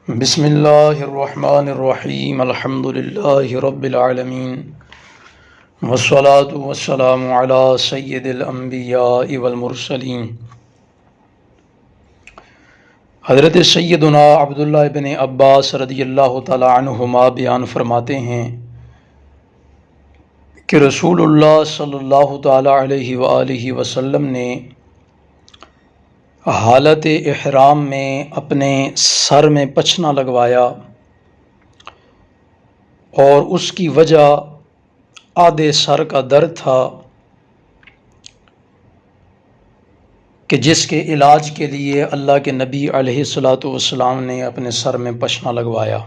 بسم اللہ الرحمن الرحیم الحمد للہ رب العالمین والصلاة والسلام علی سید الانبیاء والمرسلین۔ حضرت سیدنا عبداللہ ابن عباس رضی اللہ تعالی عنہما بیان فرماتے ہیں کہ رسول اللہ صلی اللہ تعالی علیہ وآلہ وسلم نے حالت احرام میں اپنے سر میں پچھنا لگوایا اور اس کی وجہ آدھے سر کا درد تھا کہ جس کے علاج کے لیے اللہ کے نبی علیہ الصلاۃ والسلام نے اپنے سر میں پچھنا لگوایا۔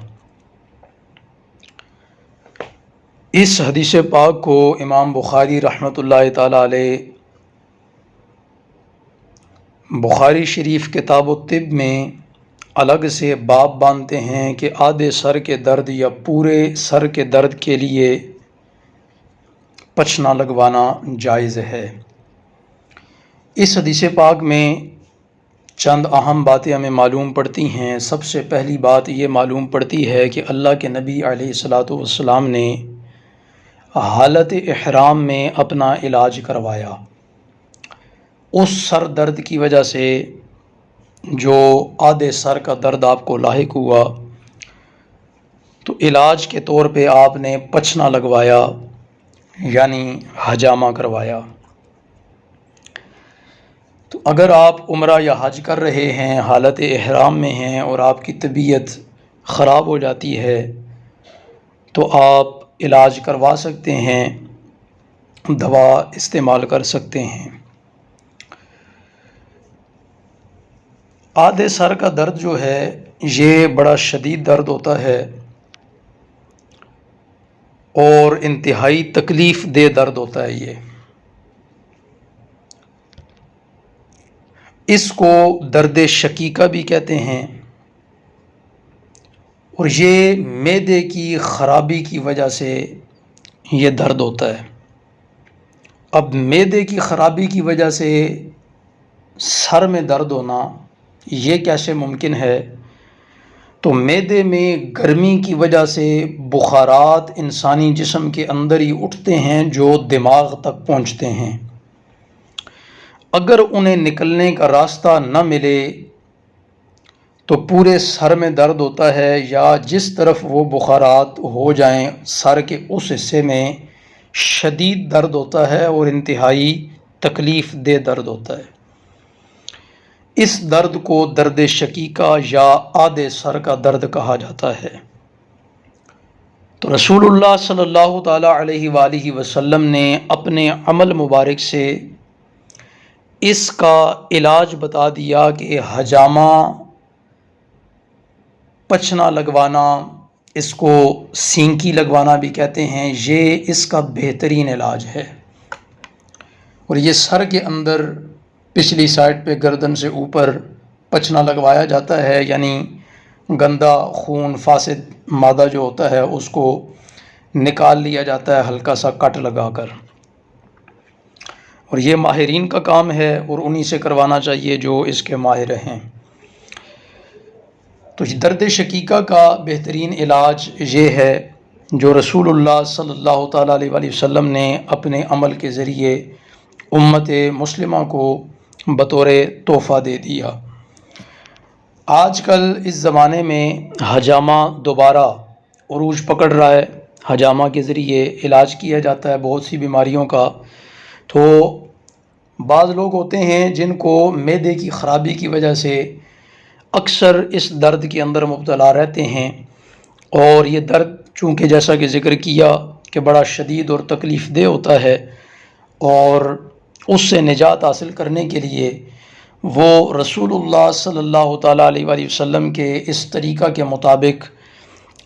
اس حدیث پاک کو امام بخاری رحمۃ اللہ تعالی علیہ بخاری شریف کتاب الطب میں الگ سے باب باندھتے ہیں کہ آدھے سر کے درد یا پورے سر کے درد کے لیے پچھنا لگوانا جائز ہے۔ اس حدیث پاک میں چند اہم باتیں ہمیں معلوم پڑتی ہیں۔ سب سے پہلی بات یہ معلوم پڑتی ہے کہ اللہ کے نبی علیہ الصلاۃ والسلام نے حالت احرام میں اپنا علاج کروایا۔ اس سر درد کی وجہ سے جو آدھے سر کا درد آپ کو لاحق ہوا تو علاج کے طور پہ آپ نے پچھنا لگوایا یعنی حجامہ کروایا۔ تو اگر آپ عمرہ یا حج کر رہے ہیں، حالت احرام میں ہیں اور آپ کی طبیعت خراب ہو جاتی ہے تو آپ علاج کروا سکتے ہیں، دوا استعمال کر سکتے ہیں۔ آدھے سر کا درد جو ہے یہ بڑا شدید درد ہوتا ہے اور انتہائی تکلیف دہ درد ہوتا ہے۔ یہ اس کو درد شقیقہ بھی کہتے ہیں اور یہ معدے کی خرابی کی وجہ سے یہ درد ہوتا ہے۔ اب معدے کی خرابی کی وجہ سے سر میں درد ہونا یہ کیسے ممکن ہے؟ تو معدے میں گرمی کی وجہ سے بخارات انسانی جسم کے اندر ہی اٹھتے ہیں جو دماغ تک پہنچتے ہیں۔ اگر انہیں نکلنے کا راستہ نہ ملے تو پورے سر میں درد ہوتا ہے، یا جس طرف وہ بخارات ہو جائیں سر کے اس حصے میں شدید درد ہوتا ہے اور انتہائی تکلیف دہ درد ہوتا ہے۔ اس درد کو درد شقیقہ یا آدھے سر کا درد کہا جاتا ہے۔ تو رسول اللہ صلی اللہ تعالی علیہ وآلہ وسلم نے اپنے عمل مبارک سے اس کا علاج بتا دیا کہ حجامہ، پچھنا لگوانا، اس کو سینکی لگوانا بھی کہتے ہیں، یہ اس کا بہترین علاج ہے۔ اور یہ سر کے اندر پچھلی سائڈ پہ گردن سے اوپر پچھنا لگوایا جاتا ہے، یعنی گندا خون فاسد مادہ جو ہوتا ہے اس کو نکال لیا جاتا ہے ہلکا سا کٹ لگا کر، اور یہ ماہرین کا کام ہے اور انہی سے کروانا چاہیے جو اس کے ماہر ہیں۔ تو درد شقیقہ کا بہترین علاج یہ ہے جو رسول اللہ صلی اللہ تعالیٰ علیہ وآلہ وسلم نے اپنے عمل کے ذریعے امت مسلمہ کو بطور تحفہ دے دیا۔ آج کل اس زمانے میں حجامہ دوبارہ عروج پکڑ رہا ہے۔ حجامہ کے ذریعے علاج کیا جاتا ہے بہت سی بیماریوں کا۔ تو بعض لوگ ہوتے ہیں جن کو معدے کی خرابی کی وجہ سے اکثر اس درد کے اندر مبتلا رہتے ہیں، اور یہ درد چونکہ جیسا کہ ذکر کیا کہ بڑا شدید اور تکلیف دہ ہوتا ہے، اور اس سے نجات حاصل کرنے کے لیے وہ رسول اللہ صلی اللہ تعالیٰ علیہ وآلہ وسلم کے اس طریقہ کے مطابق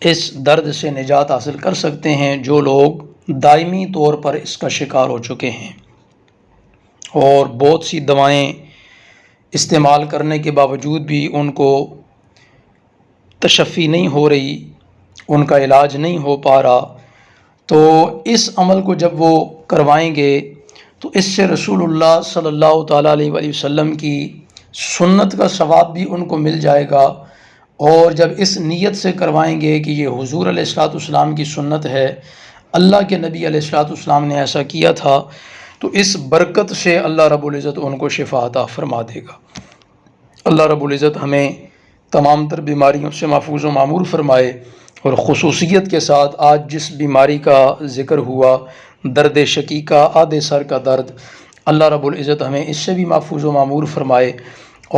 اس درد سے نجات حاصل کر سکتے ہیں جو لوگ دائمی طور پر اس کا شکار ہو چکے ہیں اور بہت سی دوائیں استعمال کرنے کے باوجود بھی ان کو تشفی نہیں ہو رہی، ان کا علاج نہیں ہو پا رہا۔ تو اس عمل کو جب وہ کروائیں گے تو اس سے رسول اللہ صلی اللہ تعالیٰ علیہ وآلہ وسلم کی سنت کا ثواب بھی ان کو مل جائے گا، اور جب اس نیت سے کروائیں گے کہ یہ حضور علیہ الصلوۃ والسلام کی سنت ہے، اللہ کے نبی علیہ الصلوۃ والسلام نے ایسا کیا تھا، تو اس برکت سے اللہ رب العزت ان کو شفا عطا فرما دے گا۔ اللہ رب العزت ہمیں تمام تر بیماریوں سے محفوظ و معمور فرمائے، اور خصوصیت کے ساتھ آج جس بیماری کا ذکر ہوا، درد شقیقہ، آدھے سر کا درد، اللہ رب العزت ہمیں اس سے بھی محفوظ و معمور فرمائے،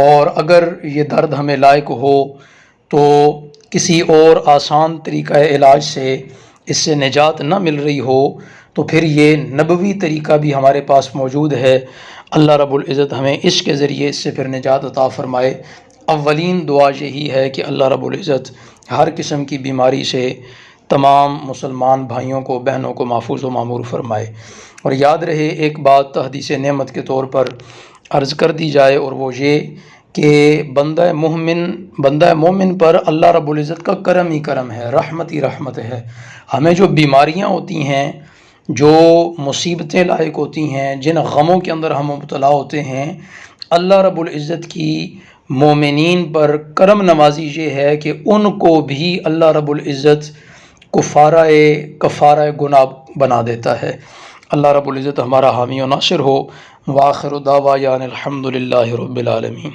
اور اگر یہ درد ہمیں لائق ہو تو کسی اور آسان طریقہ علاج سے اس سے نجات نہ مل رہی ہو تو پھر یہ نبوی طریقہ بھی ہمارے پاس موجود ہے۔ اللہ رب العزت ہمیں اس کے ذریعے اس سے پھر نجات عطا فرمائے۔ اولین دعا یہی ہے کہ اللہ رب العزت ہر قسم کی بیماری سے تمام مسلمان بھائیوں کو، بہنوں کو محفوظ و معمور فرمائے۔ اور یاد رہے ایک بات تحدیث نعمت کے طور پر عرض کر دی جائے، اور وہ یہ کہ بندہ مومن پر اللہ رب العزت کا کرم ہی کرم ہے، رحمت ہی رحمت ہے۔ ہمیں جو بیماریاں ہوتی ہیں، جو مصیبتیں لاحق ہوتی ہیں، جن غموں کے اندر ہم مبتلا ہوتے ہیں، اللہ رب العزت کی مومنین پر کرم نوازی یہ ہے کہ ان کو بھی اللہ رب العزت کفارہ گناہ بنا دیتا ہے۔ اللہ رب العزت ہمارا حامی و ناصر ہو۔ وآخر دعوانا الحمد للہ رب العالمین۔